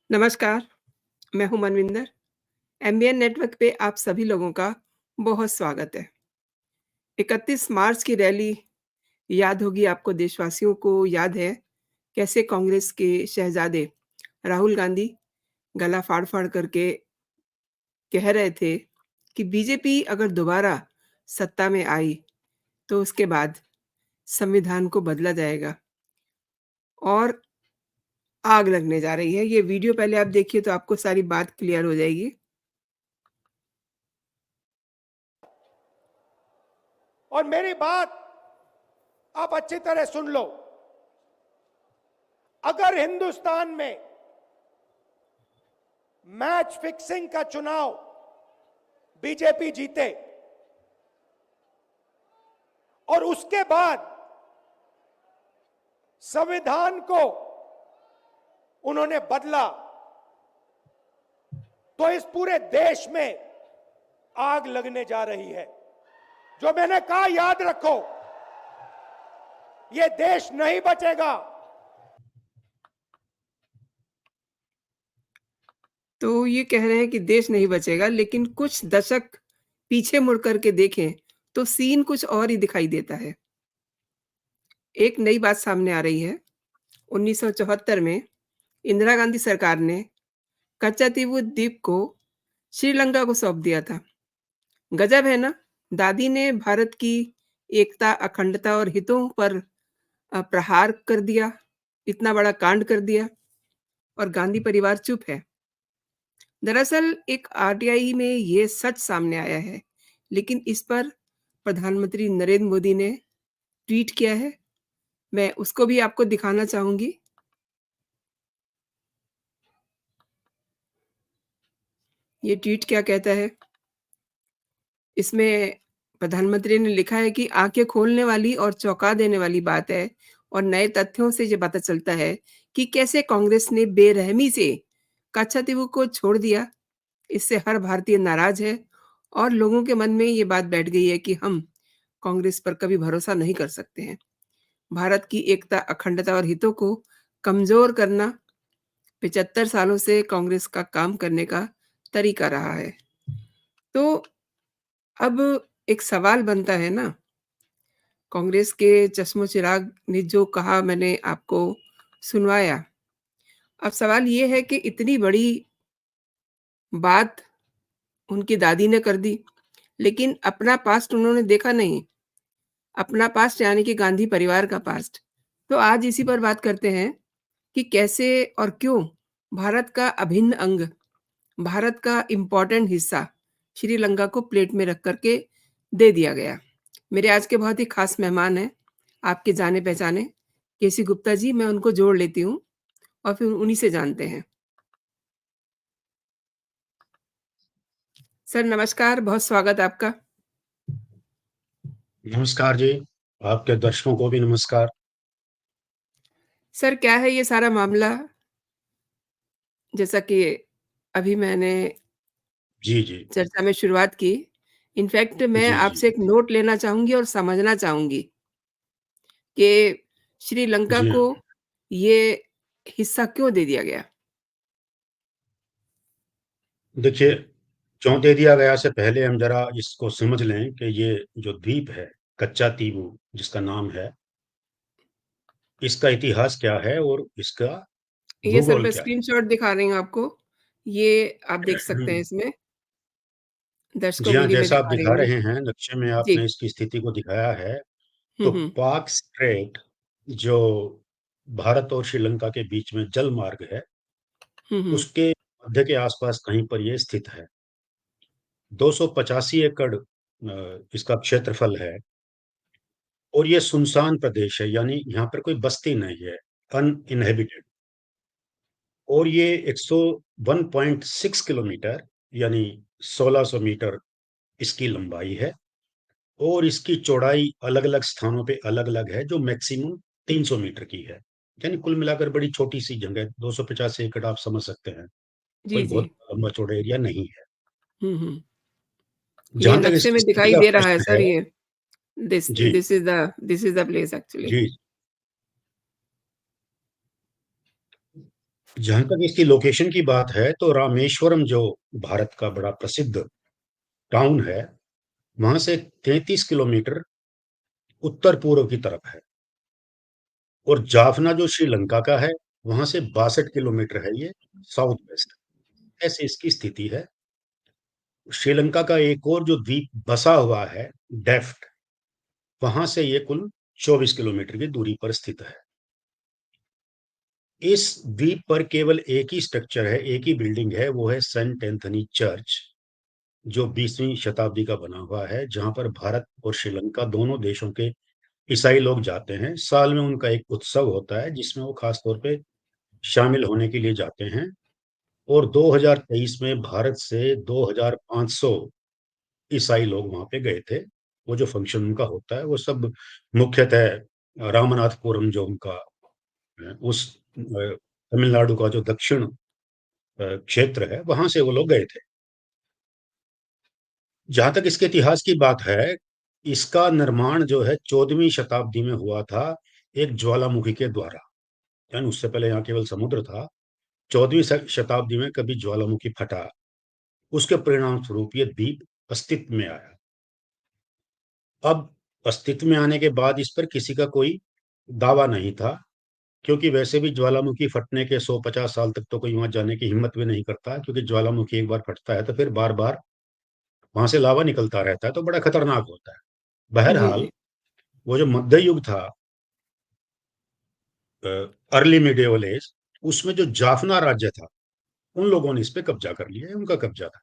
नमस्कार, मैं हूँ मनविंदर। एमबीएन नेटवर्क पे आप सभी लोगों का बहुत स्वागत है। 31 मार्च की रैली याद होगी आपको, देशवासियों को याद है कैसे कांग्रेस के शहजादे राहुल गांधी गला फाड़-फाड़ करके कह रहे थे कि बीजेपी अगर दोबारा सत्ता में आई, तो उसके बाद संविधान को बदला जाएगा और आग लगने जा रही है। ये वीडियो पहले आप देखिए तो आपको सारी बात क्लियर हो जाएगी। और मेरी बात आप अच्छी तरह सुन लो। अगर हिंदुस्तान में मैच फिक्सिंग का चुनाव बीजेपी जीते और उसके बाद संविधान को उन्होंने बदला, तो इस पूरे देश में आग लगने जा रही है। जो मैंने कहा याद रखो, ये देश नहीं बचेगा। तो ये कह रहे हैं कि देश नहीं बचेगा, लेकिन कुछ दशक पीछे मुड़ कर के देखें, तो सीन कुछ और ही दिखाई देता है। एक नई बात सामने आ रही है। 1974 में इंदिरा गांधी सरकार ने कच्चातीवू द्वीप को श्रीलंका को सौंप दिया था। गजब है ना? दादी ने भारत की एकता, अखंडता और हितों पर प्रहार कर दिया, इतना बड़ा कांड कर दिया और गांधी परिवार चुप है। दरअसल एक आरटीआई में ये सच सामने आया है, लेकिन इस पर प्रधानमंत्री नरेंद्र मोदी ने ट्वीट किया है। मैं उसको भी आपको दिखाना चाहूँगी। ये ट्वीट क्या कहता है? इसमें प्रधानमंत्री ने लिखा है कि आँखें खोलने वाली और चौंका देने वाली बात है और नए तथ्यों से ये पता चलता है कि कैसे कांग्रेस ने बेरहमी से कच्छातीवू को छोड़ दिया। इससे हर भारतीय नाराज़ है और लोगों के मन में ये बात बैठ गई है कि हम कांग्रेस पर कभी भरोसा नहीं कर सकते हैं। भारत की एकता, अखंडता और हितों को कमज़ोर करना 75 सालों से कांग्रेस का काम करने का तरीका रहा है। तो अब एक सवाल बनता है ना, कांग्रेस के चश्मो-चिराग ने जो कहा मैंने आपको सुनवाया। अब सवाल ये है कि इतनी बड़ी बात उनकी दादी ने कर दी, लेकिन अपना पास्ट उन्होंने देखा नहीं। अपना पास्ट यानी कि गांधी परिवार का पास्ट। तो आज इसी पर बात करते हैं कि कैसे और क्यों भारत का अभिन्न अंग, भारत का इम्पोर्टेंट हिस्सा श्रीलंका को प्लेट में रख कर के दे दिया गया। मेरे आज के बहुत ही खास मेहमान हैं, आपके जाने-पहचाने केसी गुप्ता जी। मैं उनको जोड़ लेती हूँ और फिर उन्हीं से जानते हैं। सर नमस्कार, बहुत स्वागत आपका। नमस्कार जी, आपके दर्शकों को भी नमस्कार। सर क्या है ये सारा मामला? जैसा कि अभी मैंने जी, जी। चर्चा में शुरुआत की। इनफैक्ट मैं जी, जी। आपसे एक नोट लेना चाहूँगी और समझना चाहूँगी कि श्रीलंका जी को हाँ। ये हिस्सा क्यों दे दिया गया? देखिए, क्यों दे दिया गया से पहले हम ज़रा इसको समझ लें कि ये जो द्वीप है, कच्चा तीबू जिसका नाम है, इसका इतिहास क्या है और इसका ये सर भूगोल मैं क्या है? स्क्रीनशॉट दिखा रही हूँ आपको। ये आप देख सकते हैं इसमें, दर्शकों जी के हाँ, लिए मैं जैसा आप दिखा रही दिखा हूँ। रहे हैं, नक्शे में जी। आपने इसकी स्थिति को दिखाया है, हुँ, तो हुँ। पाक स्ट्रेट जो भारत और श्रीलंका के बीच में जल मार्ग है, हुँ, हुँ। उसके मध्य के आसपास कहीं पर ये स्थित है। 285 एकड़ इसका क्षेत्रफल है और ये सुनसान प्रदेश है, यानी यहाँ पर कोई बस्ती नहीं है, अनइन्हेबिटेड। और ये 101.6 किलोमीटर यानी 1600 मीटर इसकी लंबाई है और इसकी चौड़ाई अलग-अलग स्थानों पे अलग-अलग है, जो मैक्सिमम 300 मीटर की है। यानी कुल मिलाकर बड़ी छोटी-सी जगह, 250 एकड़ आप समझ सकते हैं, जी, कोई जी। बहुत लंबा चौड़ा एरिया नहीं है। हुँ, हुँ। ये जहाँ तक नक्शे इसकी में स्थिति दिखाई का दे रहा है प्रश्न सर है, ये। दिस जी, this is the place actually. जी। जहाँ तक इसकी लोकेशन की बात है, तो रामेश्वरम जो भारत का बड़ा प्रसिद्ध टाउन है, वहाँ से 33 किलोमीटर उत्तर-पूर्व की तरफ है और जाफना जो श्रीलंका का है, वहाँ से 62 किलोमीटर है ये साउथ वेस्ट। ऐसी इसकी स्थिति है। श्रीलंका का एक और जो द्वीप बसा हुआ है, डेफ्ट, वहाँ से ये कुल 24 किलोमीटर की दूरी पर स्थित है। इस द्वीप पर केवल एक ही स्ट्रक्चर है, एक ही बिल्डिंग है, वो है सेंट एंथनी चर्च, जो 20वीं शताब्दी का बना हुआ है, जहाँ पर भारत और श्रीलंका दोनों देशों के ईसाई लोग जाते हैं। साल में उनका एक उत्सव होता है, जिसमें वो खास तौर पे शामिल होने के लिए जाते हैं और 2023 में भारत से 2500 ईसाई लोग वहाँ पे गए थे। वो जो फंक्शन उनका होता है, वो सब मुख्यतः रामनाथपुरम जो उनका उस तमिलनाडु का जो दक्षिण क्षेत्र है, वहाँ से वो लोग गए थे। जहाँ तक इसके इतिहास की बात है, इसका निर्माण जो है 14वीं शताब्दी में हुआ था, एक ज्वालामुखी के द्वारा। यानी उससे पहले यहाँ केवल समुद्र था। 14वीं शताब्दी में कभी ज्वालामुखी फटा, उसके परिणाम स्वरूप ये द्वीप अस्तित्व में आया। अब अस्तित्व में आने के बाद इस पर किसी का कोई दावा नहीं था, क्योंकि वैसे भी ज्वालामुखी फटने के 100-50 साल तक तो कोई वहां जाने की हिम्मत भी नहीं करता, क्योंकि ज्वालामुखी एक बार फटता है तो फिर बार बार वहां से लावा निकलता रहता है, तो बड़ा खतरनाक होता है। जी, बहरहाल, जी। वो जो मध्य युग था, अर्ली मिडिएवल एज, उसमें जो जाफना राज्य था, उन लोगों ने इस पे कब्जा कर लिया, उनका कब्जा था।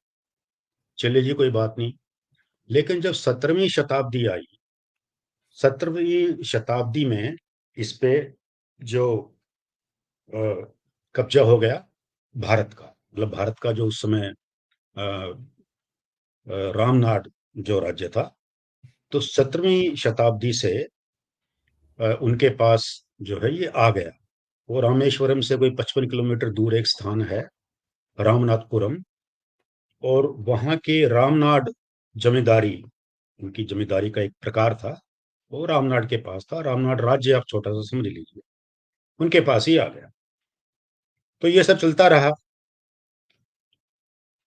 चलिए जी, कोई बात नहीं। लेकिन जब 17वीं शताब्दी आई, 17वीं शताब्दी में इस पे जो अ, कब्जा हो गया भारत का, मतलब भारत का जो उस समय रामनाड जो राज्य था, तो 17वीं शताब्दी से उनके पास जो है ये आ गया। वो रामेश्वरम से कोई 55 किलोमीटर दूर एक स्थान है, रामनाथपुरम, और वहाँ के रामनाड जमींदारी, उनकी जमींदारी का एक प्रकार था, वो रामनाड के पास था। रामनाड राज्य आप छोटा सा समझ लीजिए, उनके पास ही आ गया। तो ये सब चलता रहा।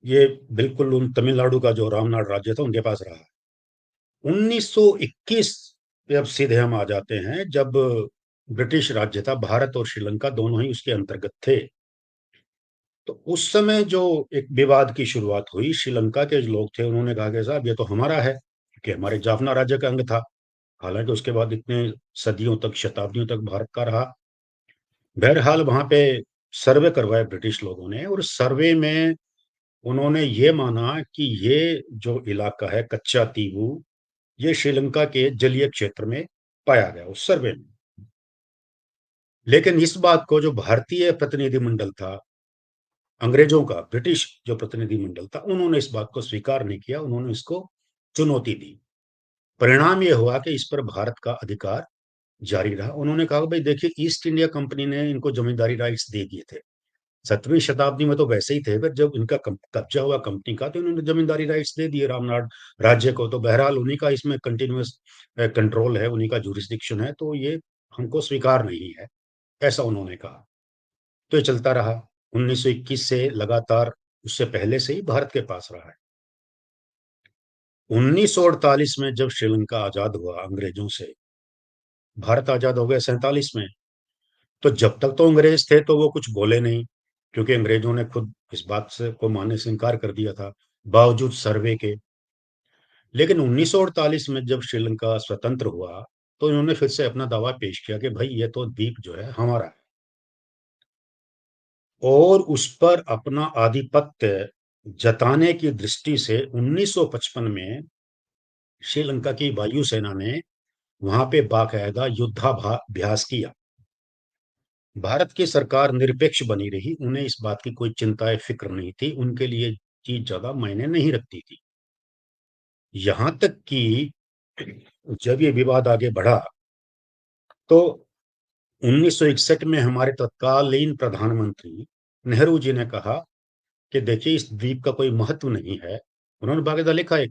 ये बिल्कुल उन तमिलनाडु का जो रामनाड राज्य था, उनके पास रहा। 1921 पे अब सीधे हम आ जाते हैं, जब ब्रिटिश राज्य था, भारत और श्रीलंका दोनों ही उसके अंतर्गत थे। तो उस समय जो एक विवाद की शुरुआत हुई, श्रीलंका के जो लोग थे उन्होंने कहा कि साहब ये तो हमारा है, क्योंकि हमारे जाफना राज्य का अंग था। हालांकि उसके बाद इतने सदियों तक, शताब्दियों तक भारत का रहा। बहरहाल वहां पे सर्वे करवाए ब्रिटिश लोगों ने, और सर्वे में उन्होंने ये माना कि ये जो इलाका है कच्चा तीबू, ये श्रीलंका के जलीय क्षेत्र में पाया गया उस सर्वे में। लेकिन इस बात को जो भारतीय प्रतिनिधिमंडल था, अंग्रेजों का, ब्रिटिश जो प्रतिनिधिमंडल था, उन्होंने इस बात को स्वीकार नहीं किया, उन्होंने इसको चुनौती दी। परिणाम ये हुआ कि इस पर भारत का अधिकार जारी रहा। उन्होंने कहा भाई देखिए, ईस्ट इंडिया कंपनी ने इनको जमींदारी राइट्स दे दिए थे। 17वीं शताब्दी में तो वैसे ही थे, फिर जब इनका कब्जा हुआ कंपनी का, तो इन्होंने जमींदारी राइट्स दे दिए रामनाड राज्य को। तो बहरहाल उन्हीं का इसमें कंटिन्यूअस कंट्रोल है, उन्हीं का जुरिस्डिक्शन है, तो ये हमको स्वीकार नहीं है, ऐसा उन्होंने कहा। तो ये चलता रहा 1921 से लगातार। उससे पहले से ही भारत के पास रहा है। 1948 में जब श्रीलंका आजाद हुआ अंग्रेजों से, भारत आजाद हो गया 47 में। तो जब तक तो अंग्रेज थे तो वो कुछ बोले नहीं, क्योंकि अंग्रेजों ने खुद इस बात से को मानने से इनकार कर दिया था, बावजूद सर्वे के। लेकिन 1948 में जब श्रीलंका स्वतंत्र हुआ, तो इन्होंने फिर से अपना दावा पेश किया कि भाई ये तो द्वीप जो है हमारा है, और उस पर अपना आधिपत्य जताने की दृष्टि से 1955 में श्रीलंका की वायुसेना ने वहां पे बाकायदा युद्धाभ्यास किया। भारत की सरकार निरपेक्ष बनी रही, उन्हें इस बात की कोई चिंता फिक्र नहीं थी, उनके लिए चीज ज्यादा मायने नहीं रखती थी। यहां तक कि जब ये विवाद आगे बढ़ा, तो 1961 में हमारे तत्कालीन प्रधानमंत्री नेहरू जी ने कहा कि देखिए, इस द्वीप का कोई महत्व नहीं है। उन्होंने बाकायदा लिखा है,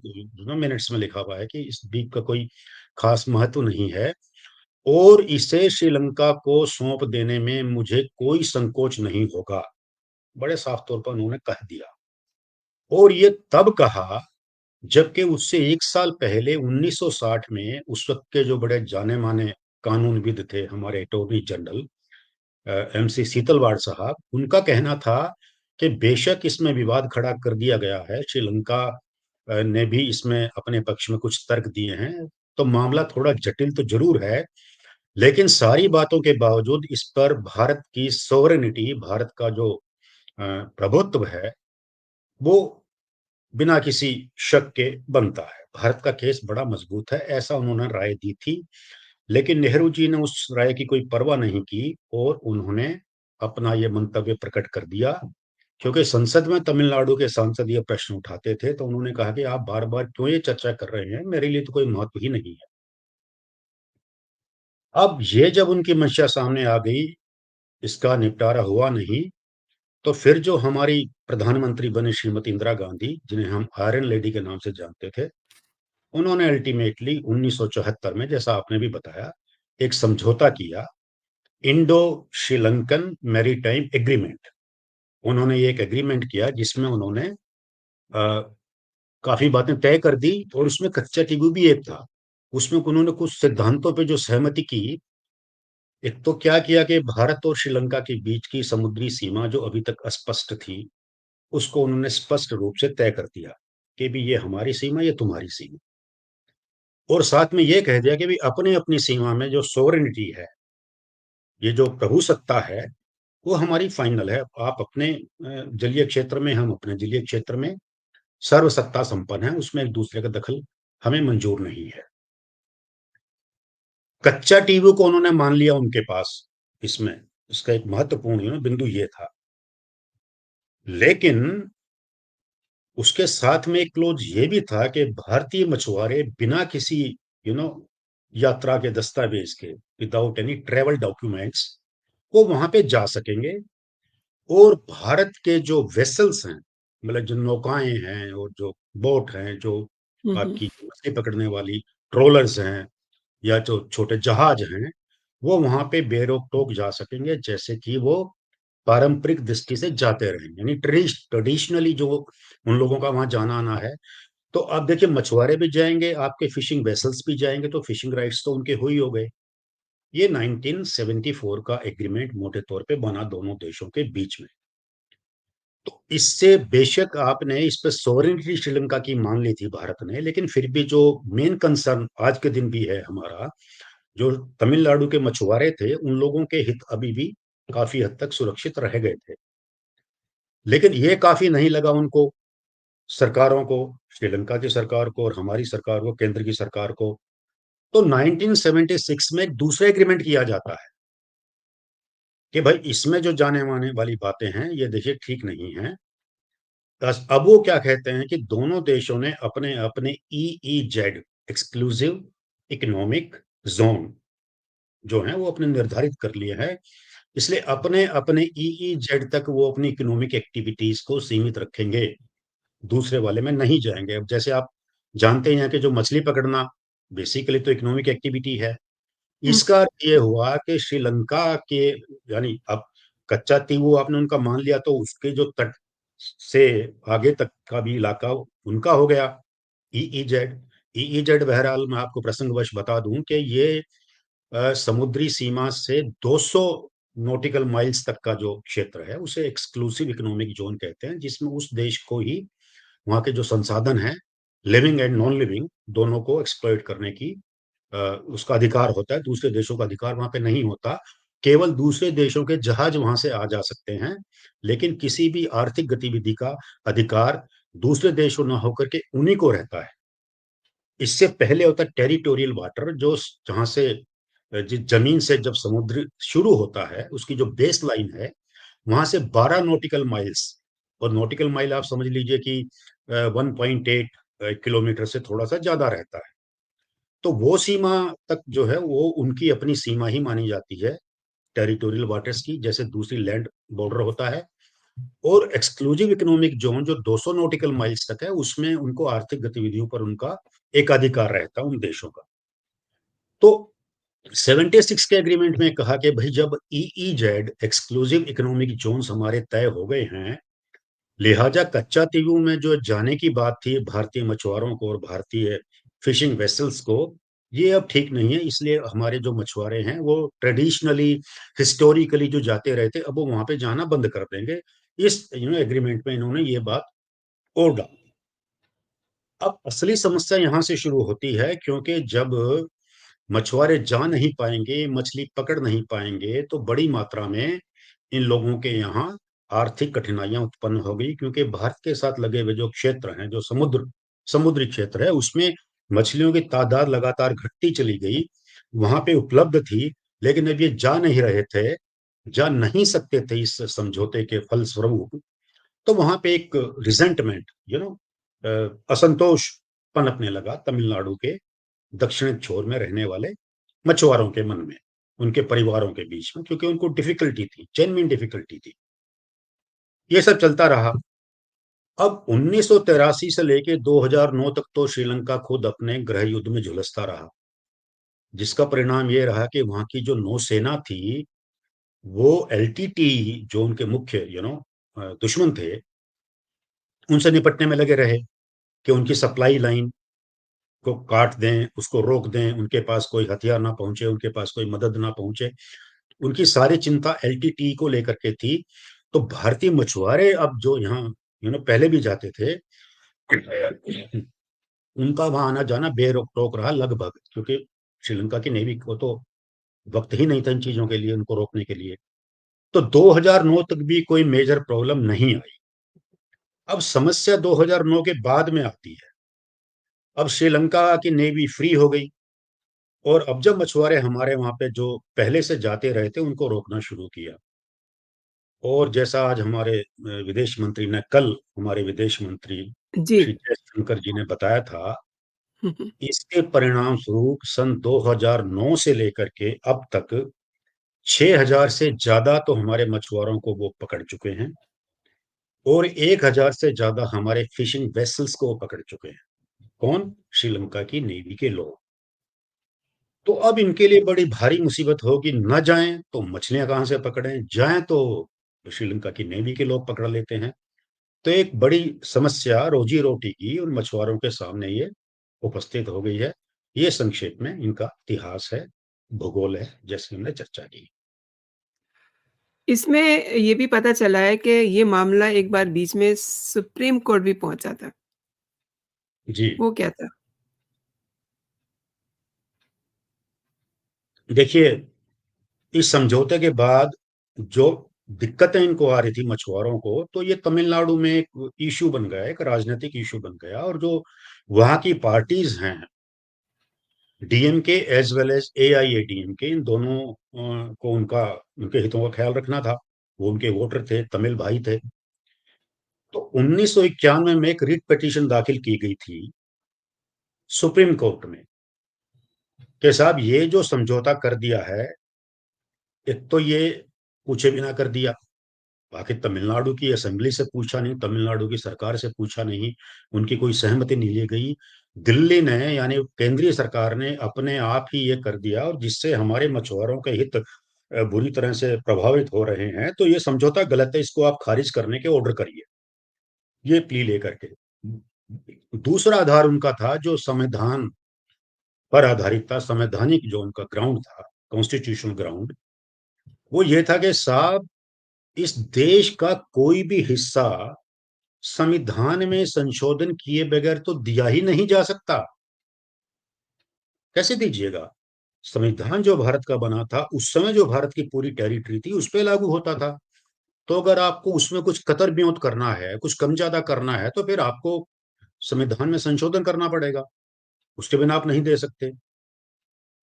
मिनट्स में लिखा हुआ है कि इस द्वीप का कोई खास महत्व नहीं है, और इसे श्रीलंका को सौंप देने में मुझे कोई संकोच नहीं होगा। बड़े साफ तौर पर उन्होंने कह दिया। और ये तब कहा जबकि उससे 1 साल पहले 1960 में उस वक़्त के जो बड़े जाने-माने कानूनविद थे, हमारे अटॉर्नी जनरल एमसी सीतलवाड़ साहब, उनका कहना था कि बेशक इसमें विवाद खड़ा कर दिया गया है, श्रीलंका ने भी इसमें अपने पक्ष में कुछ तर्क दिए हैं, तो मामला थोड़ा जटिल तो ज़रूर है, लेकिन सारी बातों के बावजूद इस पर भारत की सॉवरेनिटी, भारत का जो प्रभुत्व है, वो बिना किसी शक के बनता है। भारत का केस बड़ा मजबूत है, ऐसा उन्होंने राय दी थी। लेकिन नेहरू जी ने उस राय की कोई परवाह नहीं की और उन्होंने अपना ये मंतव्य प्रकट कर दिया, क्योंकि संसद में तमिलनाडु के सांसद ये प्रश्न उठाते थे, तो उन्होंने कहा कि आप बार-बार क्यों ये चर्चा कर रहे हैं? मेरे लिए तो कोई महत्व ही नहीं है। अब ये जब उनकी मंशा सामने आ गई, इसका निपटारा हुआ नहीं, तो फिर जो हमारी प्रधानमंत्री बनी श्रीमती इंदिरा गांधी, जिन्हें हम आयरन लेडी के नाम से जानते थे, उन्होंने अल्टीमेटली 1974 में, जैसा आपने भी बताया, एक समझौता किया, इंडो श्रीलंकन मैरीटाइम एग्रीमेंट। उन्होंने ये एक एग्रीमेंट किया जिसमें उन्होंने काफ़ी बातें तय कर दी और उसमें कच्चा टिगु भी एक था। उसमें उन्होंने कुछ सिद्धांतों पे जो सहमति की, एक तो क्या किया कि भारत और श्रीलंका के बीच की समुद्री सीमा जो अभी तक अस्पष्ट थी, उसको उन्होंने स्पष्ट रूप से तय कर दिया कि भी ये हमारी सीमा, ये तुम्हारी सीमा। और साथ में ये कह दिया कि भई अपनी-अपनी सीमा में जो सॉवरेनिटी है, ये जो प्रभुसत्ता है, वो हमारी फाइनल है। आप अपने जलीय क्षेत्र में, हम अपने जलीय क्षेत्र में सर्वसत्ता संपन्न हैं, उसमें एक-दूसरे का दखल हमें मंज़ूर नहीं है। कच्चा टीबू को उन्होंने मान लिया उनके पास इसमें, इसका एक महत्वपूर्ण बिंदु ये था। लेकिन उसके साथ में एक क्लॉज़ ये भी था कि भारतीय मछुआरे बिना किसी यू नो यात्रा के दस्तावेज़ के, विदाउट एनी ट्रैवल डॉक्यूमेंट्स, वो वहाँ पे जा सकेंगे और भारत के जो वेसल्स हैं, मतलब जो नौकाएँ हैं और जो बोट हैं, जो हुँ, हुँ। आपकी मछली पकड़ने वाली ट्रॉलर्स हैं या जो छोटे जहाज हैं, वो वहाँ पे बेरोक-टोक जा सकेंगे, जैसे कि वो पारंपरिक दृष्टि से जाते रहे। यानी ट्रेडिशनली जो उन लोगों का वहाँ जाना-आना है, तो अब देखिए मछुआरे भी जाएँगे, आपके फिशिंग वेसल्स भी जाएँगे, तो फिशिंग राइट्स तो उनके हो ही हो गए। ये 1974 का एग्रीमेंट मोटे तौर पे बना दोनों देशों के बीच में। तो इससे बेशक आपने इस पे सॉवरेनिटी श्रीलंका की मान ली थी भारत ने, लेकिन फिर भी जो मेन कंसर्न आज के दिन भी है हमारा, जो तमिलनाडु के मछुआरे थे, उन लोगों के हित अभी भी काफ़ी हद तक सुरक्षित रह गए थे। लेकिन ये काफ़ी नहीं लगा उनको, सरकारों को, श्रीलंका की सरकार को और हमारी सरकार को, केंद्र की सरकार को। तो 1976 में एक दूसरा एग्रीमेंट किया जाता है कि भाई इसमें जो जाने-माने वाली बातें हैं, ये देखिए ठीक नहीं हैं। बस अब वो क्या कहते हैं कि दोनों देशों ने अपने-अपने ईईजेड, एक्सक्लूसिव इकोनॉमिक ज़ोन जो हैं, वो अपने निर्धारित कर लिए हैं। इसलिए अपने-अपने ईईजेड तक वो अपनी इकोनॉमिक एक्टिविटीज़ को सीमित रखेंगे, दूसरे वाले में नहीं जाएँगे। अब जैसे आप जानते ही हैं कि जो मछली पकड़ना बेसिकली तो इकोनॉमिक एक्टिविटी है। हुँ, इसका अर्थ ये हुआ कि श्रीलंका के, यानी अब कच्चा तीवू आपने उनका मान लिया, तो उसके जो तट से आगे तक का भी इलाका उनका हो गया ईईजेड। ईईजेड बहरहाल मैं आपको प्रसंगवश बता दूँ कि ये समुद्री सीमा से 200 नॉटिकल माइल्स तक का जो क्षेत्र है, उसे एक्सक्लूसिव इकोनॉमिक ज़ोन कहते हैं, जिसमें उस देश को ही वहाँ के जो संसाधन हैं, लिविंग एंड नॉन लिविंग, दोनों को एक्सप्लॉइट करने की उसका अधिकार होता है, दूसरे देशों का अधिकार वहाँ पे नहीं होता। केवल दूसरे देशों के जहाज वहाँ से आ जा सकते हैं, लेकिन किसी भी आर्थिक गतिविधि का अधिकार दूसरे देशों ना होकर के उन्हीं को रहता है। इससे पहले होता है टेरिटोरियल वाटर, जो जहाँ से जिस ज़मीन से जब समुद्र शुरू होता है, उसकी जो बेस लाइन है, वहाँ से 12 नॉटिकल माइल्स, और नॉटिकल माइल आप समझ लीजिए कि 1.8 किलोमीटर से थोड़ा-सा ज़्यादा रहता है। तो वो सीमा तक जो है वो उनकी अपनी सीमा ही मानी जाती है, टेरिटोरियल वाटर्स की, जैसे दूसरी लैंड बॉर्डर होता है। और एक्सक्लूसिव इकोनॉमिक ज़ोन जो 200 नॉटिकल माइल्स तक है, उसमें उनको आर्थिक गतिविधियों पर उनका एकाधिकार रहता है उन देशों का। तो 76 के एग्रीमेंट में कहा कि भाई जब ईईजेड एक्सक्लूसिव इकोनॉमिक जोन्स हमारे तय हो गए हैं, लिहाजा कच्चा तीवू में जो जाने की बात थी भारतीय मछुआरों को और भारतीय फिशिंग वेसल्स को, ये अब ठीक नहीं है। इसलिए हमारे जो मछुआरे हैं वो ट्रेडिशनली हिस्टोरिकली जो जाते रहे थे, अब वो वहां पे जाना बंद कर देंगे। इस एग्रीमेंट में इन्होंने ये बात और डाल दी। अब असली समस्या यहाँ से शुरू होती है, क्योंकि जब मछुआरे जा नहीं पाएंगे, मछली पकड़ नहीं पाएंगे, तो बड़ी मात्रा में इन लोगों के यहाँ आर्थिक कठिनाइयां उत्पन्न हो गई, क्योंकि भारत के साथ लगे हुए जो क्षेत्र हैं, जो समुद्री क्षेत्र है, उसमें मछलियों की तादाद लगातार घटती चली गई। वहां पे उपलब्ध थी, लेकिन अब ये जा नहीं सकते थे इस समझौते के फलस्वरूप। तो वहां पे एक रिजेंटमेंट, असंतोष पनपने लगा तमिलनाडु के दक्षिण छोर में रहने वाले मछुआरों के मन में, उनके परिवारों के बीच में, क्योंकि उनको डिफिकल्टी थी, जेन्युइन डिफिकल्टी थी। ये सब चलता रहा। अब 1983 से लेके 2009 तक तो श्रीलंका खुद अपने गृह युद्ध में झुलसता रहा, जिसका परिणाम ये रहा कि वहां की जो नौसेना थी, वो एलटीटी, जो उनके मुख्य दुश्मन थे, उनसे निपटने में लगे रहे कि उनकी सप्लाई लाइन को काट दें, उसको रोक दें, उनके पास कोई हथियार ना पहुंचे, उनके पास कोई मदद ना पहुंचे। उनकी सारी चिंता एलटीटी को लेकर के थी। तो भारतीय मछुआरे अब जो यहाँ पहले भी जाते थे, उनका वहां आना जाना बेरोक टोक रहा लगभग, क्योंकि श्रीलंका की नेवी को तो वक्त ही नहीं था इन चीजों के लिए, उनको रोकने के लिए। तो 2009 तक भी कोई मेजर प्रॉब्लम नहीं आई। अब समस्या 2009 के बाद में आती है। अब श्रीलंका की नेवी फ्री हो गई, और अब जब मछुआरे हमारे वहां पे जो पहले से जाते रहे थे, उनको रोकना शुरू किया। और जैसा आज हमारे विदेश मंत्री ने कल हमारे विदेश मंत्री जी। श्री जयशंकर जी ने बताया था, हुँ, हुँ। इसके परिणाम स्वरूप सन 2009 से लेकर के अब तक 6000 से ज्यादा तो हमारे मछुआरों को वो पकड़ चुके हैं, और 1000 से ज्यादा हमारे फिशिंग वेसल्स को वो पकड़ चुके हैं। कौन? श्रीलंका की नेवी के लोग। तो अब इनके लिए बड़ी भारी मुसीबत होगी, न जाएं तो मछलियां कहां से पकड़ें, जाएं तो श्रीलंका की नेवी के लोग पकड़ लेते हैं। तो एक बड़ी समस्या रोजी रोटी की उन मछुआरों के सामने ये उपस्थित हो गई है। ये संक्षेप में इनका इतिहास है, भूगोल है, जैसे हमने चर्चा की। इसमें ये भी पता चला है कि ये मामला एक बार बीच में सुप्रीम कोर्ट भी पहुँचा था। जी। वो क्या था? देखिए, इस समझौते के बाद जो दिक्कतें इनको आ रही थी मछुआरों को, तो ये तमिलनाडु में एक इशू बन गया, एक राजनीतिक इशू बन गया। और जो वहां की पार्टीज हैं, DMK as well as AIADMK, इन दोनों को उनके हितों का ख्याल रखना था। वो उनके वोटर थे, तमिल भाई थे। तो 1991 में एक रिट पिटीशन दाखिल की गई थी सुप्रीम कोर्ट में, कि साहब ये जो समझौता कर दिया है, एक तो ये पूछे बिना कर दिया, बाकी तमिलनाडु की असेंबली से पूछा नहीं, तमिलनाडु की सरकार से पूछा नहीं, उनकी कोई सहमति नहीं ली गई। दिल्ली ने, यानी केंद्रीय सरकार ने अपने आप ही ये कर दिया, और जिससे हमारे मछुआरों के हित बुरी तरह से प्रभावित हो रहे हैं। तो ये समझौता गलत है, इसको आप खारिज करने के ऑर्डर करिए, ये प्ली लेकर के। दूसरा आधार उनका था जो संविधान पर आधारित था, संवैधानिक जो उनका ग्राउंड था, कॉन्स्टिट्यूशनल ग्राउंड, वो ये था कि साहब, इस देश का कोई भी हिस्सा संविधान में संशोधन किए बगैर तो दिया ही नहीं जा सकता। कैसे दीजिएगा? संविधान जो भारत का बना था, उस समय जो भारत की पूरी टेरिटरी थी, उस पे लागू होता था। तो अगर आपको उसमें कुछ कतर ब्योंत करना है, कुछ कम ज्यादा करना है, तो फिर आपको संविधान में संशोधन करना पड़ेगा, उसके बिना आप नहीं दे सकते।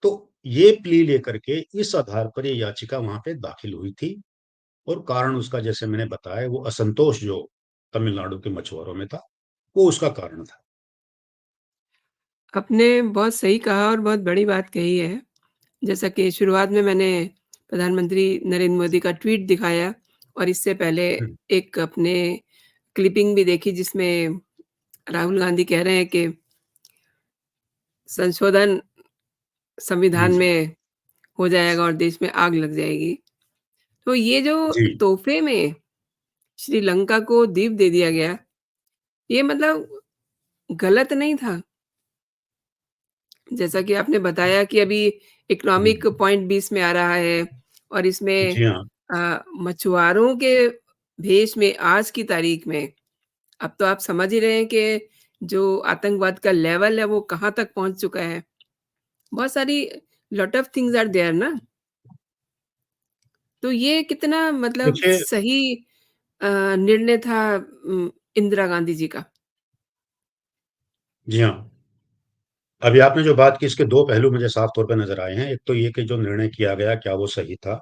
तो ये प्ली लेकर के इस आधार पर ये याचिका वहां पे दाखिल हुई थी। और कारण उसका, जैसे मैंने बताया, वो असंतोष जो तमिलनाडु के मछुआरों में था, वो उसका कारण था। आपने बहुत सही कहा और बहुत बड़ी बात कही है। जैसा कि शुरुआत में मैंने प्रधानमंत्री नरेंद्र मोदी का ट्वीट दिखाया और इससे पहले हम्म, एक अपने क्लिपिंग भी देखी जिसमें राहुल गांधी कह रहे हैं कि संशोधन जी संविधान जी। में हो जाएगा और देश में आग लग जाएगी। तो ये जो जी, तोहफ़े में श्रीलंका को द्वीप दे दिया गया, ये मतलब गलत नहीं था। जैसा कि आपने बताया कि अभी हुँ। इकोनॉमिक पॉइंट भी इसमें आ रहा है और इसमें जी हाँ। मछुआरों के भेष में आज की तारीख में अब तो आप समझ ही रहे हैं कि जो आतंकवाद का लेवल है वो कहाँ तक पहुँच चुका है। बहुत सारी lot of things are there ना। तो ये कितना मतलब देखिए सही निर्णय था इंदिरा गांधी जी का। जी हाँ। अभी आपने जो बात की इसके 2 पहलू मुझे साफ तौर पे नज़र आए हैं। एक तो ये कि जो निर्णय किया गया क्या वो सही था?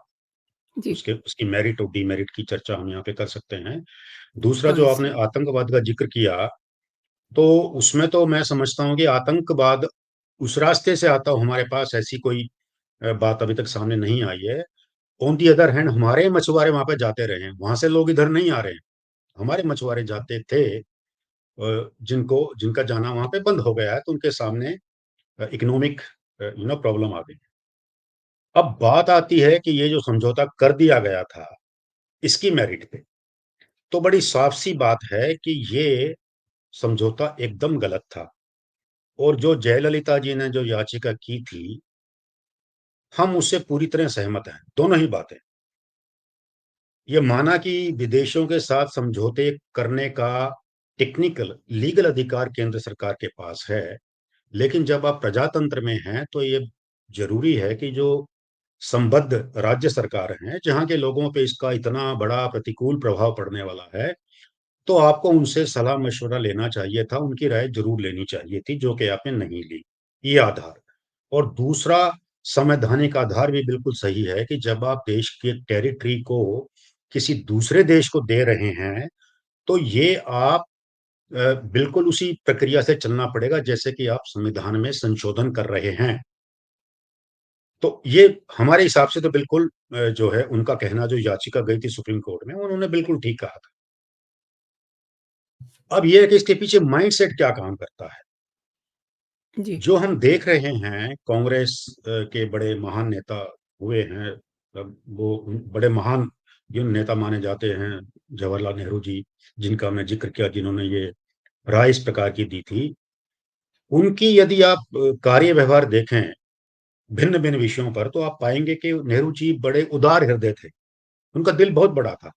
जी, उसके उसकी मेरिट और डिमेरिट की चर्चा हम यहाँ पे कर सकते हैं। दूसरा जो आपने ऑब्वियसली। आतंकवाद का ज़िक्र किया, तो उसमें तो मैं समझता हूँ कि आतंकवाद उस रास्ते से आता हो हमारे पास ऐसी कोई बात अभी तक सामने नहीं आई है। ऑन द अदर हैंड हमारे मछुआरे वहाँ पे जाते रहे हैं, वहाँ से लोग इधर नहीं आ रहे हैं। हमारे मछुआरे जाते थे जिनका जाना वहाँ पे बंद हो गया है, तो उनके सामने इकोनॉमिक प्रॉब्लम आ गई। अब बात आती है कि ये जो समझौता कर दिया गया था, इसकी मेरिट पे, तो बड़ी साफ-सी बात है कि ये समझौता एकदम गलत था और जो जयललिता जी ने जो याचिका की थी, हम उससे पूरी तरह सहमत हैं, दोनों ही बातें। ये माना कि विदेशों के साथ समझौते करने का टेक्निकल, लीगल अधिकार केंद्र सरकार के पास है, लेकिन जब आप प्रजातंत्र में हैं, तो ये ज़रूरी है कि जो संबद्ध राज्य सरकार हैं, जहाँ के लोगों पे इसका इतना बड़ा प्रतिकूल प्रभाव पड़ने वाला है, तो आपको उनसे सलाह-मशवरा लेना चाहिए था, उनकी राय ज़रूर लेनी चाहिए थी, जो कि आपने नहीं ली। ये आधार। और दूसरा संवैधानिक आधार भी बिल्कुल सही है कि जब आप देश की टेरिटरी को किसी दूसरे देश को दे रहे हैं, तो ये आप बिल्कुल उसी प्रक्रिया से चलना पड़ेगा जैसे कि आप संविधान में संशोधन कर रहे हैं। तो ये हमारे हिसाब से तो बिल्कुल जो है उनका कहना जो याचिका गई थी सुप्रीम कोर्ट में, उन्होंने बिल्कुल ठीक कहा था। अब ये है कि इसके पीछे माइंडसेट क्या काम करता है? जी, जो हम देख रहे हैं कांग्रेस के बड़े महान नेता हुए हैं, वो बड़े महान जो नेता माने जाते हैं, जवाहरलाल नेहरू जी, जिनका हमने ज़िक्र किया, जिन्होंने ये राय इस प्रकार की दी थी। उनकी यदि आप कार्य व्यवहार देखें भिन्न-भिन्न विषयों पर, तो आप पाएँगे कि नेहरू जी बड़े उदार हृदय थे। उनका दिल बहुत बड़ा था,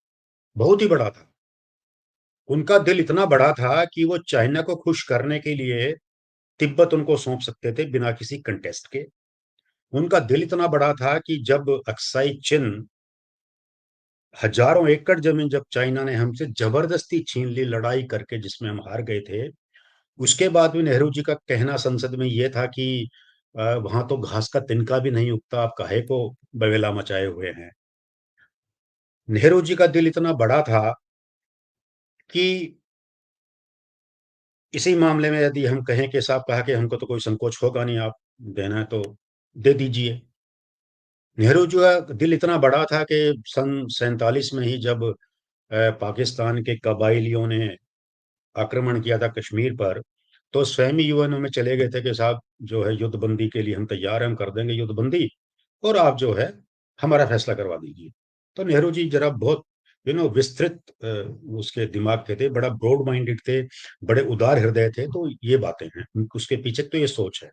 बहुत ही बड़ा था। उनका दिल इतना बड़ा था कि वो चाइना को खुश करने के लिए तिब्बत उनको सौंप सकते थे बिना किसी कंटेस्ट के। उनका दिल इतना बड़ा था कि जब अक्साई चिन हज़ारों एकड़ ज़मीन जब चाइना ने हमसे ज़बरदस्ती छीन ली लड़ाई करके जिसमें हम हार गए थे, उसके बाद भी नेहरू जी का कहना संसद में ये था कि वहाँ तो घास का तिनका भी नहीं उगता, आप काहे को बवेला मचाए हुए हैं। नेहरू जी का दिल इतना बड़ा था कि इसी मामले में यदि हम कहें कि साहब कहा कि हमको तो कोई संकोच होगा नहीं, आप देना है तो दे दीजिए। नेहरू जी का दिल इतना बड़ा था कि सन 47 में ही जब पाकिस्तान के कबाइलियों ने आक्रमण किया था कश्मीर पर, तो स्वयं ही यूएनओ में चले गए थे कि साहब जो है युद्धबंदी के लिए हम तैयार हैं, हम कर देंगे युद्धबंदी और आप जो है हमारा फैसला करवा दीजिए। तो नेहरू जी ज़रा बहुत विस्तृत उसके दिमाग के थे, बड़ा ब्रॉड माइंडेड थे, बड़े उदार हृदय थे, तो ये बातें हैं। उसके पीछे तो ये सोच है।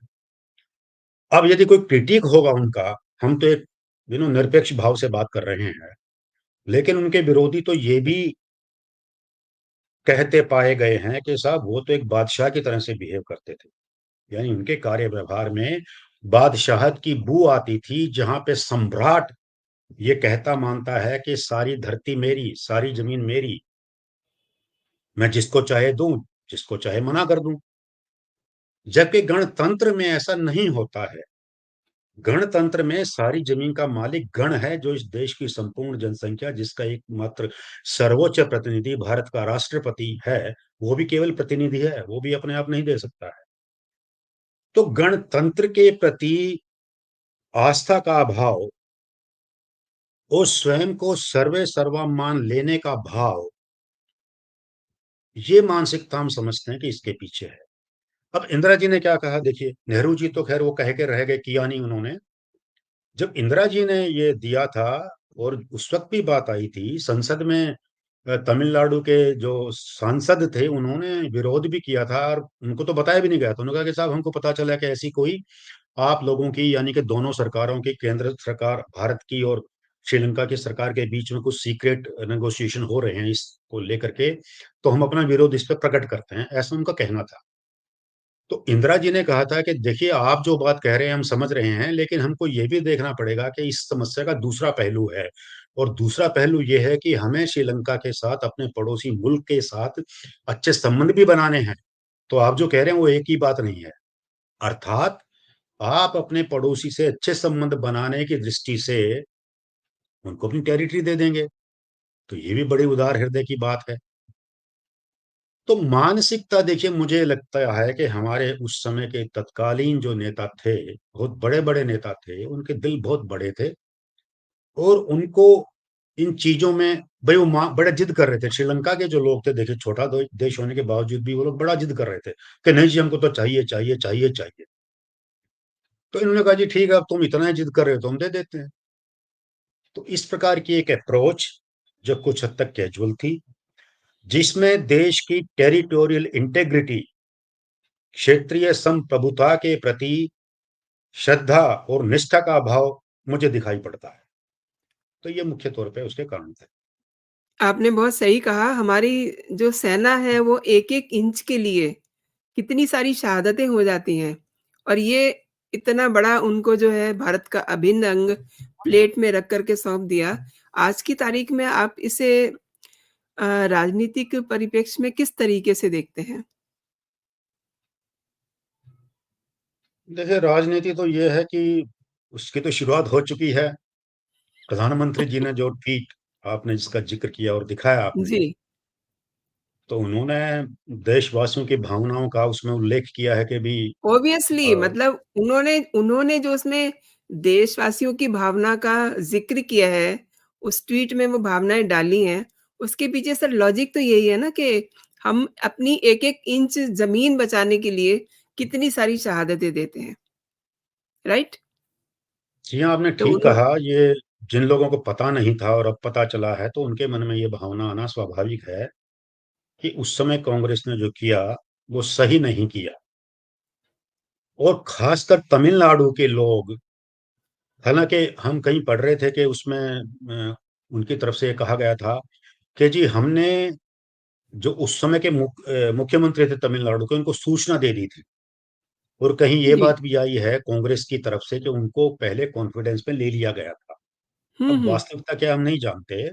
अब यदि कोई क्रिटिक होगा उनका, हम तो एक निरपेक्ष भाव से बात कर रहे हैं। लेकिन उनके विरोधी तो ये भी कहते पाए गए हैं कि साहब वो तो एक बादशाह की तरह से बिहेव करते थे। यानी उनके कार्य व्यवहार में बादशाहत की बू आती थी, जहाँ पे सम्राट ये कहता मानता है कि सारी धरती मेरी, सारी ज़मीन मेरी, मैं जिसको चाहे दूँ, जिसको चाहे मना कर दूँ। जबकि गणतंत्र में ऐसा नहीं होता है। गणतंत्र में सारी ज़मीन का मालिक गण है, जो इस देश की संपूर्ण जनसंख्या जिसका एकमात्र सर्वोच्च प्रतिनिधि भारत का राष्ट्रपति है, वो भी केवल प्रतिनिधि है, वो भी अपने आप नहीं दे सकता है। तो गणतंत्र के प्रति आस्था का अभाव और स्वयं को सर्वे सर्वा मान लेने का भाव, ये मानसिकता हम समझते हैं कि इसके पीछे है। अब इंदिरा जी ने क्या कहा देखिए, नेहरू जी तो ख़ैर वो कह के रह गए, किया नहीं उन्होंने। जब इंदिरा जी ने ये दिया था और उस वक्त भी बात आई थी संसद में, तमिलनाडु के जो सांसद थे उन्होंने विरोध भी किया था और उनको तो बताया भी नहीं गया था। उन्होंने कहा कि साहब हमको पता चला कि ऐसी कोई आप लोगों की यानी कि दोनों सरकारों की, केंद्र सरकार भारत की और श्रीलंका की सरकार के बीच में कुछ सीक्रेट नेगोशिएशन हो रहे हैं इसको लेकर के, तो हम अपना विरोध इस पर प्रकट करते हैं, ऐसा उनका कहना था। तो इंदिरा जी ने कहा था कि देखिए आप जो बात कह रहे हैं हम समझ रहे हैं, लेकिन हमको ये भी देखना पड़ेगा कि इस समस्या का दूसरा पहलू है। और दूसरा पहलू ये है कि हमें श्रीलंका के साथ, अपने पड़ोसी मुल्क के साथ अच्छे संबंध भी बनाने हैं। तो आप जो कह रहे हैं वो एक ही बात नहीं है। अर्थात आप अपने पड़ोसी से अच्छे संबंध बनाने की दृष्टि से उनको अपनी टेरिटरी दे देंगे, तो ये भी बड़ी उदार हृदय की बात है। तो मानसिकता देखिए मुझे लगता है कि हमारे उस समय के तत्कालीन जो नेता थे, बहुत बड़े-बड़े नेता थे, उनके दिल बहुत बड़े थे और उनको इन चीज़ों में भई वो बड़ा जिद कर रहे थे। श्रीलंका के जो लोग थे देखिए छोटा देश होने के बावजूद भी वो लोग बड़ा जिद कर रहे थे कि नहीं जी हमको तो चाहिए, चाहिए, चाहिए, चाहिए। तो इन्होंने कहा जी ठीक है अब तुम इतना ही जिद कर रहे हो तो हम दे देते हैं। तो इस प्रकार की एक अप्रोच जो कुछ हद तक कैजुअल थी, जिसमें देश की टेरिटोरियल इंटीग्रिटी, क्षेत्रीय संप्रभुता के प्रति श्रद्धा और निष्ठा का अभाव मुझे दिखाई पड़ता है। तो ये मुख्य तौर पे उसके कारण थे। आपने बहुत सही कहा, हमारी जो सेना है वो एक-एक इंच के लिए कितनी सारी शहादतें हो जाती हैं और ये इतना बड़ा उनको जो है भारत का अभिन्न अंग प्लेट में रख कर के सौंप दिया। आज की तारीख में आप इसे राजनीतिक परिप्रेक्ष्य में किस तरीके से देखते हैं? देखिए राजनीति तो ये है कि उसकी तो शुरुआत हो चुकी है। प्रधानमंत्री जी ने जो ट्वीट आपने जिसका ज़िक्र किया और दिखाया आपने, जी, तो उन्होंने देशवासियों की भावनाओं का उसमें उल्लेख किया है कि भी ऑब्वियसली अ, मतलब उन्होंने उन्होंने जो उसमें देशवासियों की भावना का ज़िक्र किया है, उस ट्वीट में वो भावनाएँ डाली हैं, उसके पीछे सर लॉजिक तो यही है ना कि हम अपनी एक-एक इंच ज़मीन बचाने के लिए कितनी सारी शहादतें देते हैं, राइट? जी हाँ, आपने तो ठीक उन्हों कहा। ये जिन लोगों को पता नहीं था और अब पता चला है, तो उनके मन में ये भावना आना स्वाभाविक है कि उस समय कांग्रेस ने जो किया, वो सही नहीं किया। और खासकर तमिलनाडु के लोग, हालाँकि हम कहीं पढ़ रहे थे कि उसमें उनकी तरफ से ये कहा गया था कि जी हमने जो उस समय के मुख्यमंत्री थे तमिलनाडु के, उनको सूचना दे दी थी। और कहीं ये जी। बात भी आई है कांग्रेस की तरफ से कि उनको पहले कॉन्फिडेंस में ले लिया गया था। हुँ, अब हुँ। वास्तविकता क्या है हम नहीं जानते।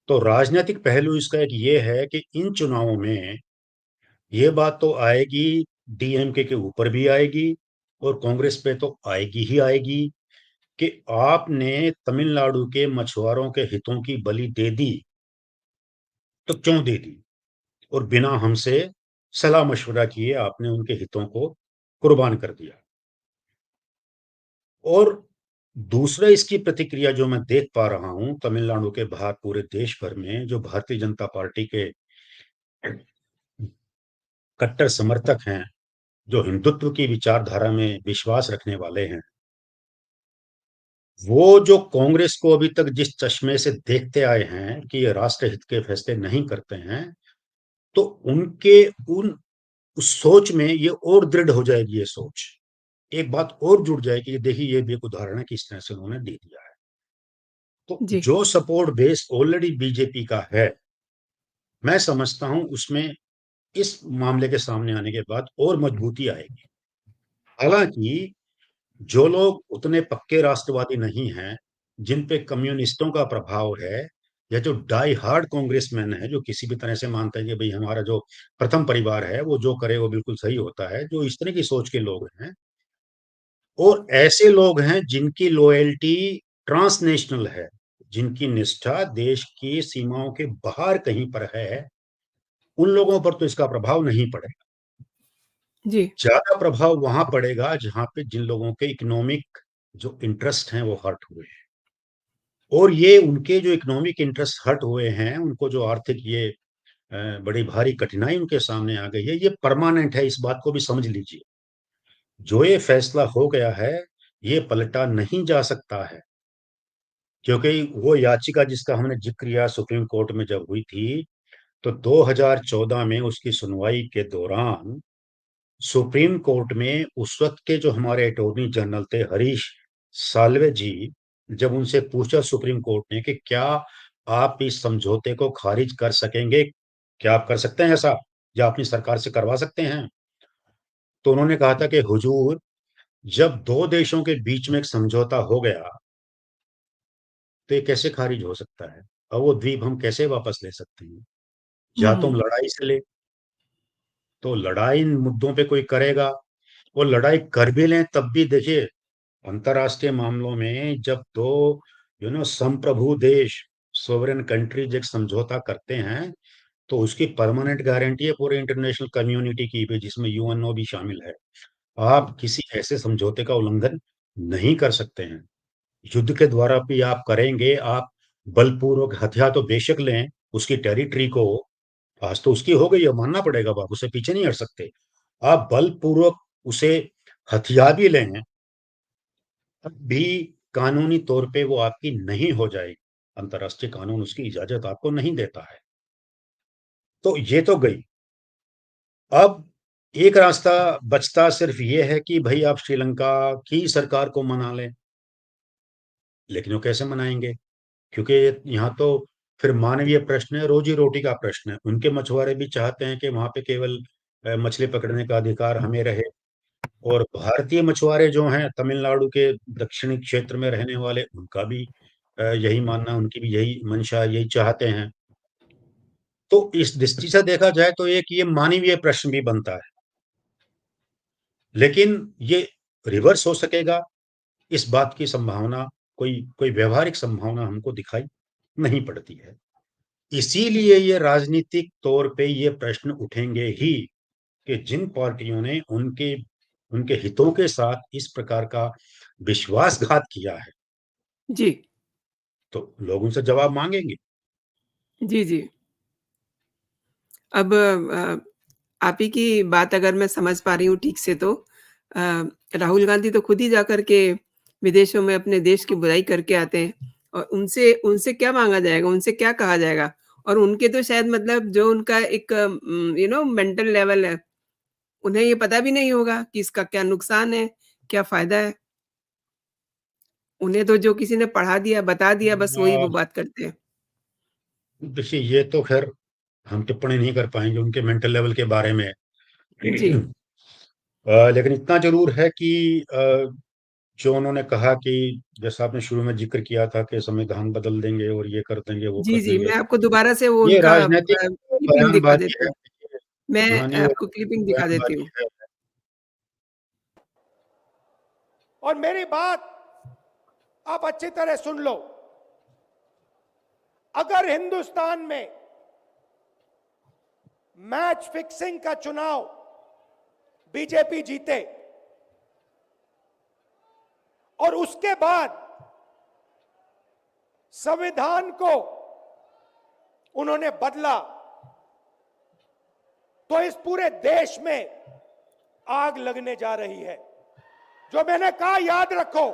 तो राजनीतिक पहलू इसका एक ये है कि इन चुनावों में ये बात तो आएगी, डीएमके के ऊपर भी आएगी और कांग्रेस पे तो आएगी ही आएगी कि आपने तमिलनाडु के मछुआरों के हितों की बलि दे दी, तो क्यों दे दी? और बिना हमसे सलाह-मशवरा किए आपने उनके हितों को कुर्बान कर दिया। और दूसरा इसकी प्रतिक्रिया जो मैं देख पा रहा हूँ तमिलनाडु के बाहर पूरे देश भर में जो भारतीय जनता पार्टी के कट्टर समर्थक हैं, जो हिंदुत्व की विचारधारा में विश्वास रखने वाले हैं, वो जो कांग्रेस को अभी तक जिस चश्मे से देखते आए हैं कि ये राष्ट्रहित के फैसले नहीं करते हैं, तो उनके उन उस सोच में ये और दृढ़ हो जाएगी ये सोच। एक बात और जुड़ जाएगी, देखिए ये भी एक उदाहरण है किस तरह से उन्होंने दे दिया है। तो जी, जो सपोर्ट बेस ऑलरेडी बीजेपी का है, मैं समझता हूँ उसमें इस मामले के सामने आने के बाद और मजबूती आएगी। हालाँकि जो लोग उतने पक्के राष्ट्रवादी नहीं हैं, जिन पे कम्युनिस्टों का प्रभाव है या जो डाई हार्ड कांग्रेसमैन है, जो किसी भी तरह से मानते हैं कि भई हमारा जो प्रथम परिवार है, वो जो करे वो बिल्कुल सही होता है, जो इस तरह की सोच के लोग हैं और ऐसे लोग हैं जिनकी लॉयल्टी ट्रांसनेशनल है, जिनकी निष्ठा देश की सीमाओं के बाहर कहीं पर है, उन लोगों पर तो इसका प्रभाव नहीं पड़ेगा। जी, ज़्यादा प्रभाव वहाँ पड़ेगा जहाँ पे जिन लोगों के इकोनॉमिक जो इंटरेस्ट हैं वो हर्ट हुए हैं। और ये उनके जो इकोनॉमिक इंटरेस्ट हर्ट हुए हैं, उनको जो आर्थिक ये बड़ी भारी कठिनाई उनके सामने आ गई है, ये परमानेंट है, इस बात को भी समझ लीजिए। जो ये फैसला हो गया है, ये पलटा नहीं जा सकता है, क्योंकि वो याचिका जिसका हमने ज़िक्र किया सुप्रीम कोर्ट में जब हुई थी, तो 2014 में उसकी सुनवाई के दौरान सुप्रीम कोर्ट में उस वक़्त के जो हमारे अटॉर्नी जनरल थे हरीश साल्वे जी, जब उनसे पूछा सुप्रीम कोर्ट ने कि क्या आप इस समझौते को खारिज कर सकेंगे? क्या आप कर सकते हैं ऐसा? या अपनी सरकार से करवा सकते हैं? तो उन्होंने कहा था कि हुजूर, जब 2 देशों के बीच में एक समझौता हो गया, तो ये कैसे खारिज हो सकता है? अब वो द्वीप हम कैसे वापस ले सकते हैं? हुँ, या तो हम हुँ। लड़ाई से लें, तो लड़ाई इन मुद्दों पे कोई करेगा, वो लड़ाई कर भी लें तब भी देखिए अंतर्राष्ट्रीय मामलों में जब 2 संप्रभु देश सोवरेन कंट्रीज एक समझौता करते हैं, तो उसकी परमानेंट गारंटी है पूरे इंटरनेशनल कम्युनिटी की भी, जिसमें यूएनओ भी शामिल है। आप किसी ऐसे समझौते का उल्लंघन नहीं कर सकते हैं। युद्ध के द्वारा भी आप करेंगे, आप बलपूर्वक हथियार तो बेशक लें, उसकी टेरिटरी को, आज तो उसकी हो गई है, मानना पड़ेगा, अब आप उससे पीछे नहीं हट सकते। आप बलपूर्वक उसे हथिया भी लें, तब भी कानूनी तौर पे वो आपकी नहीं हो जाएगी। अंतर्राष्ट्रीय कानून उसकी इजाज़त आपको नहीं देता है। तो ये तो गई। अब एक रास्ता बचता सिर्फ़ ये है कि भई आप श्रीलंका की सरकार को मना लें, लेकिन वो कैसे मनाएँगे? क्योंकि यहाँ तो फिर मानवीय प्रश्न है, रोज़ी-रोटी का प्रश्न है। उनके मछुआरे भी चाहते हैं कि वहाँ पे केवल मछली पकड़ने का अधिकार हमें रहे, और भारतीय मछुआरे जो हैं तमिलनाडु के दक्षिणी क्षेत्र में रहने वाले, उनका भी यही मानना, उनकी भी यही मंशा, यही चाहते हैं। तो इस दृष्टि से देखा जाए तो एक ये मानवीय प्रश्न भी बनता है। लेकिन ये रिवर्स हो सकेगा, इस बात की संभावना, कोई कोई व्यावहारिक संभावना हमको दिखाई नहीं पड़ती है। इसीलिए ये राजनीतिक तौर पे ये प्रश्न उठेंगे ही कि जिन पार्टियों ने उनके उनके हितों के साथ इस प्रकार का विश्वासघात किया है, जी। तो लोग उनसे जवाब माँगेंगे। जी, जी। अब आप ही की बात अगर मैं समझ पा रही हूँ ठीक से तो अ, राहुल गांधी तो खुद ही जाकर के विदेशों में अपने देश की बुराई करके आते हैं और उनसे उनसे क्या माँगा जाएगा, उनसे क्या कहा जाएगा? और उनके तो शायद मतलब जो उनका एक मेंटल लेवल है, उन्हें ये पता भी नहीं होगा कि इसका क्या नुकसान है, क्या फ़ायदा है। उन्हें तो जो किसी ने पढ़ा दिया, बता दिया, बस वही अ, वो बात करते हैं। देखिए ये तो ख़ैर हम टिप्पणी नहीं कर पाएँगे उनके मेंटल लेवल के बारे में। जी। लेकिन इतना ज़रूर है कि जो उन्होंने कहा कि जैसा आपने शुरू में ज़िक्र किया था कि संविधान बदल देंगे और ये कर देंगे, वो कर जी, जी, देंगे। मैं आपको दोबारा से वो ये उनका राजनैतिक क्लिपिंग दिखा बयानबाज़ी देती है, हूँ। मैं कहानी और आपको क्लिपिंग दिखा देती बयानबाज़ी हूँ। है। और मेरी बात आप अच्छी तरह सुन लो। अगर हिंदुस्तान में मैच फिक्सिंग का चुनाव बीजेपी जीते और उसके बाद संविधान को उन्होंने बदला, तो इस पूरे देश में आग लगने जा रही है। जो मैंने कहा याद रखो।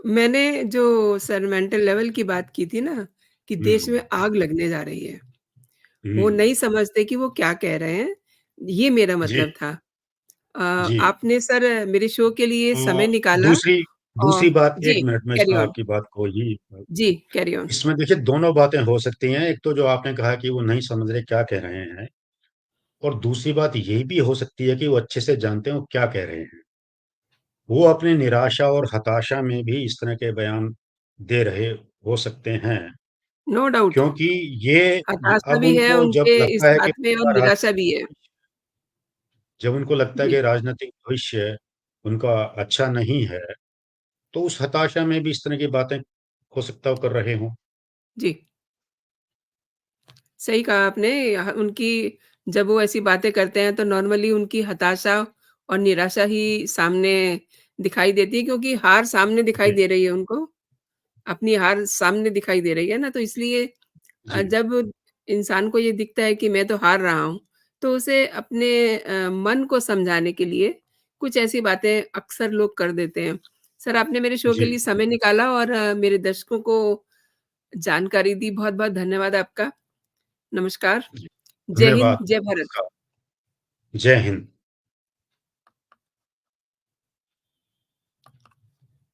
मैंने जो सर मेंटल लेवल की बात की थी ना, कि देश हुँ, में आग लगने जा रही है। वो हुँ। नहीं समझते कि वो क्या कह रहे हैं, ये मेरा जी, मतलब था। जी। आपने सर मेरे शो के लिए समय निकाला दूसरी और दूसरी बात, जी, 1 मिनट में कैरी इसमें ऑन। आपकी बात को ही जी, कैरी ऑन। इसमें देखिए दोनों बातें हो सकती हैं। एक तो जो आपने कहा कि वो नहीं समझ रहे क्या कह रहे हैं, और दूसरी बात ये भी हो सकती है कि वो अच्छे से जानते हैं वो क्या कह रहे हैं। वो अपनी निराशा और हताशा में भी इस तरह के बयान दे रहे हो सकते हैं, नो डाउट क्योंकि ये हताशा अब भी है उनको जब उनके इस लगता है कि बात में और उनका निराशा भी है। राजनीतिक, जब उनको लगता है जी, कि राजनीतिक भविष्य उनका अच्छा नहीं है, तो उस हताशा में भी इस तरह की बातें हो सकता है वो कर रहे हों। जी। सही कहा आपने उनकी जब वो ऐसी बातें करते हैं तो नॉर्मली उनकी हताशा और निराशा ही सामने दिखाई देती है क्योंकि हार सामने दिखाई जी, दे रही है उनको, अपनी हार सामने दिखाई दे रही है ना, तो इसलिए जी। जब इंसान को ये दिखता है कि मैं तो हार रहा हूँ, तो उसे अपने मन को समझाने के लिए कुछ ऐसी बातें अक्सर लोग कर देते हैं। सर, आपने मेरे शो के जी, लिए समय निकाला और मेरे दर्शकों को जानकारी दी। बहुत-बहुत धन्यवाद आपका। नमस्कार। जी। जय हिंद, धन्यवाद। जय भारत। नमस्कार। जय हिंद।